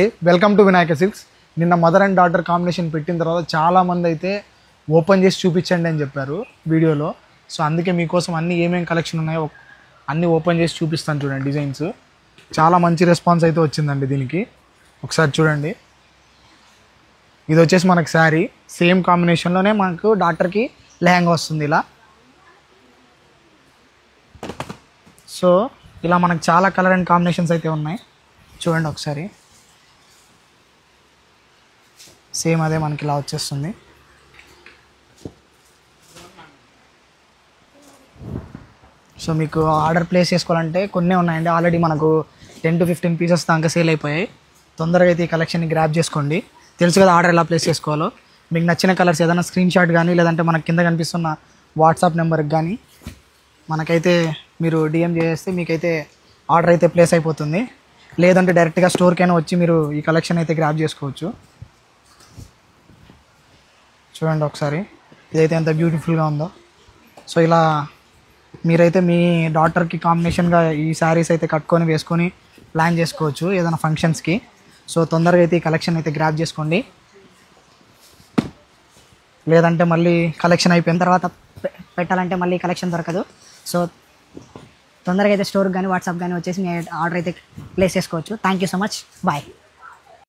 Welcome to Vinayaka silks. నిన్న mother and daughter combination పెట్టిన తర్వాత చాలామంది అయితే ఓపెన్ చేసి చూపించండి అని చెప్పారు వీడియోలో. సో అందుకే మీకోసం అన్ని ఏమేమి కలెక్షన్ ఉన్నాయో అన్నీ ఓపెన్ చేసి చూపిస్తాను. చూడండి, డిజైన్స్ చాలా మంచి రెస్పాన్స్ అయితే వచ్చిందండి దీనికి. ఒకసారి చూడండి, ఇది వచ్చేసి మనకు శారీ సేమ్ కాంబినేషన్లోనే మనకు డాటర్కి లెహంగా వస్తుంది ఇలా. సో ఇలా మనకు చాలా కలర్ అండ్ కాంబినేషన్స్ అయితే ఉన్నాయి. చూడండి ఒకసారి, సేమ్ అదే మనకి ఇలా వచ్చేస్తుంది. సో మీకు ఆర్డర్ ప్లేస్ చేసుకోవాలంటే కొన్ని ఉన్నాయండి, ఆల్రెడీ మనకు 10 to 15 పీసెస్ దాకా సేల్ అయిపోయాయి. తొందరగా అయితే ఈ కలెక్షన్ని గ్రాప్ చేసుకోండి. తెలుసు కదా ఆర్డర్ ఎలా ప్లేస్ చేసుకోవాలో. మీకు నచ్చిన కలర్స్ ఏదైనా స్క్రీన్ షాట్ కానీ లేదంటే మనకి కింద కనిపిస్తున్న వాట్సాప్ నెంబర్కి కానీ మనకైతే మీరు డిఎం చేస్తే మీకైతే ఆర్డర్ అయితే ప్లేస్ అయిపోతుంది. లేదంటే డైరెక్ట్గా స్టోర్కైనా వచ్చి మీరు ఈ కలెక్షన్ అయితే గ్రాప్ చేసుకోవచ్చు. చూడండి ఒకసారి, ఇదైతే ఎంత బ్యూటిఫుల్గా ఉందో. సో ఇలా మీరైతే మీ డాటర్కి కాంబినేషన్గా ఈ శారీస్ అయితే కట్టుకొని వేసుకొని ప్లాన్ చేసుకోవచ్చు ఏదైనా ఫంక్షన్స్కి. సో తొందరగా అయితే ఈ కలెక్షన్ అయితే గ్రాప్ చేసుకోండి. లేదంటే మళ్ళీ కలెక్షన్ అయిపోయిన తర్వాత పెట్టాలంటే మళ్ళీ కలెక్షన్ దొరకదు. సో తొందరగా అయితే స్టోర్కి కానీ వాట్సాప్ కానీ వచ్చేసి మీ ఆర్డర్ అయితే ప్లేస్ చేసుకోవచ్చు. Thank you so much, bye.